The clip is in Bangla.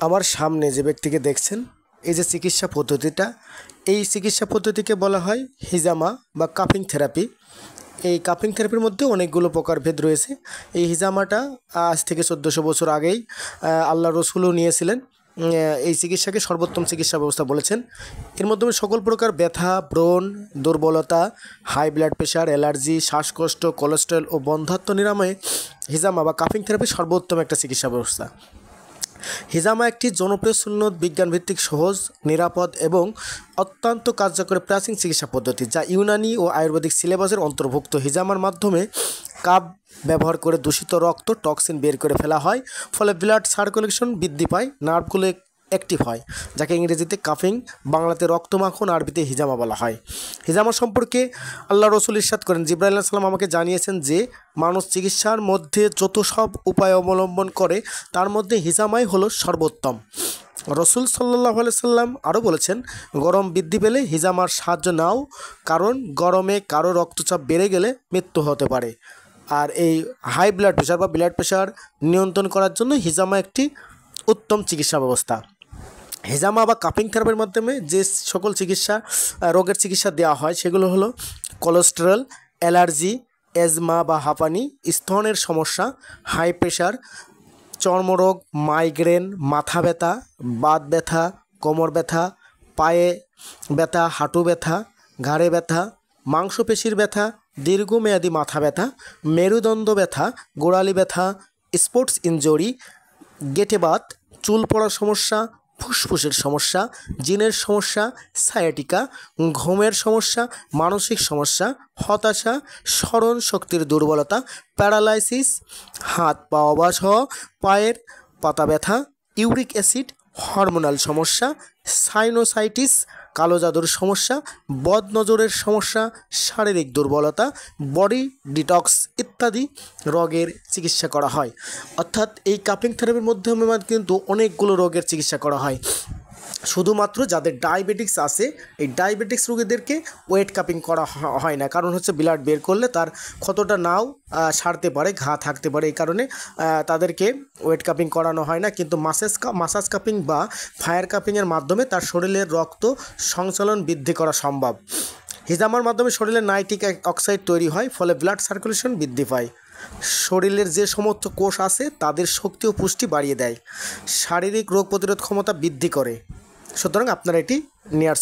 আমার সামনে যে ব্যক্তিকে দেখছেন, এই যে চিকিৎসা পদ্ধতিটা, এই চিকিৎসা পদ্ধতিকে বলা হয় হিজামা বা কাপিং থেরাপি। এই কাপিং থেরাপির মধ্যে অনেকগুলো প্রকারভেদ রয়েছে। এই হিজামাটা আজ থেকে 1400 বছর আগেই আল্লাহ রসুলও নিয়েছিলেন। এই চিকিৎসাকে সর্বোত্তম চিকিৎসা ব্যবস্থা বলেছেন। এর মাধ্যমে সকল প্রকার ব্যথা, ব্রণ, দুর্বলতা, হাই ব্লাড প্রেশার, অ্যালার্জি, শ্বাসকষ্ট, কোলেস্টেরল ও বন্ধ্যাত্ব নিরাময়ে হিজামা বা কাপিং থেরাপি সর্বোত্তম একটা চিকিৎসা ব্যবস্থা। হিজামা একটি জনপ্রিয় সুন্নত বিজ্ঞানভিত্তিক, সহজ, নিরাপদ এবং অত্যন্ত কার্যকরী প্রাচীন চিকিৎসা পদ্ধতি, যা ইউনানি ও আয়ুর্বেদিক সিলেবাসের অন্তর্ভুক্ত। হিজামার মাধ্যমে কাপ ব্যবহার করে দূষিত রক্ত, টক্সিন বের করে ফেলা হয়, ফলে ব্লাড সার্কুলেশন বৃদ্ধি পায়, নার্ভগুলো অ্যাক্টিভ হয়, যাকে ইংরেজিতে কাফিং, বাংলাতে রক্তমাখন, আরবিতে হিজামা বলা হয়। হিজামা সম্পর্কে আল্লাহ রসুল ইরশাদ করেন, জিবরাইল আলাইহিস সালাম আমাকে জানিয়েছেন যে মানুষ চিকিৎসার মধ্যে যত সব উপায় অবলম্বন করে তার মধ্যে হিজামাই হলো সর্বোত্তম। রসুল সাল্লাল্লাহু আলাইহি সাল্লাম আরও বলেছেন, গরম বৃদ্ধি পেলে হিজামার সাহায্য নাও, কারণ গরমে কারো রক্তচাপ বেড়ে গেলে মৃত্যু হতে পারে। আর এই হাই ব্লাড প্রেশার বা ব্লাড প্রেশার নিয়ন্ত্রণ করার জন্য হিজামা একটি উত্তম চিকিৎসা ব্যবস্থা। হিজামা বা কাপিং থেরাপির মাধ্যমে যে সকল রোগের চিকিৎসা দেওয়া হয় সেগুলো হলো কোলেস্টেরল, অ্যালার্জি, অ্যাজমা বা হাঁপানি, স্তনের সমস্যা, হাই প্রেশার, চর্মরোগ, মাইগ্রেন, মাথা ব্যথা, বাত ব্যথা, কোমর ব্যথা, পায়ে ব্যথা, হাঁটু ব্যথা, ঘাড়ে ব্যথা, মাংসপেশির ব্যথা, দীর্ঘমেয়াদী মাথা ব্যথা, মেরুদণ্ড ব্যথা, গোড়ালি ব্যথা, স্পোর্টস ইনজুরি, গেটে বাত, চুল পড়ার সমস্যা, ফুসফুসের সমস্যা, জিনের সমস্যা, সায়াটিকা, ঘুমের সমস্যা, মানসিক সমস্যা, হতাশা, স্মরণ শক্তির দুর্বলতা, প্যারালাইসিস, হাত পা অবশ হওয়া, পায়ের পাতা ব্যথা, ইউরিক অ্যাসিড, হরমোনাল সমস্যা, সাইনোসাইটিস, কালো জাদুর সমস্যা, বদনজরের সমস্যা, শারীরিক দুর্বলতা, বডি ডিটক্স ইত্যাদি রোগের চিকিৎসা করা হয়। অর্থাৎ এই কাপিং থেরাপির মাধ্যমে কিন্তু অনেকগুলো রোগের চিকিৎসা করা হয়। শুধুমাত্র যাদের ডায়াবেটিক্স আছে, এই ডায়াবেটিক্স রোগীদেরকে ওয়েট কাপিং করা হয় না, কারণ হচ্ছে ব্লাড বের করলে তার ক্ষতটা নাও সারতে পারে, ঘা থাকতে পারে, এই কারণে তাদেরকে ওয়েট কাপিং করানো হয় না। কিন্তু মাসাজ কাপিং বা ফায়ার কাপিংয়ের মাধ্যমে তার শরীরের রক্ত সঞ্চালন বৃদ্ধি করা সম্ভব। হিজামার মাধ্যমে শরীরে নাইট্রিক অক্সাইড তৈরি হয়, ফলে ব্লাড সার্কুলেশন বৃদ্ধি পায়, শরীরের যে সমস্ত কোষ আছে তাদের শক্তি ও পুষ্টি বাড়িয়ে দেয়, শারীরিক রোগ প্রতিরোধ ক্ষমতা বৃদ্ধি করে। সুতরাং আপনারা এটি নেওয়ার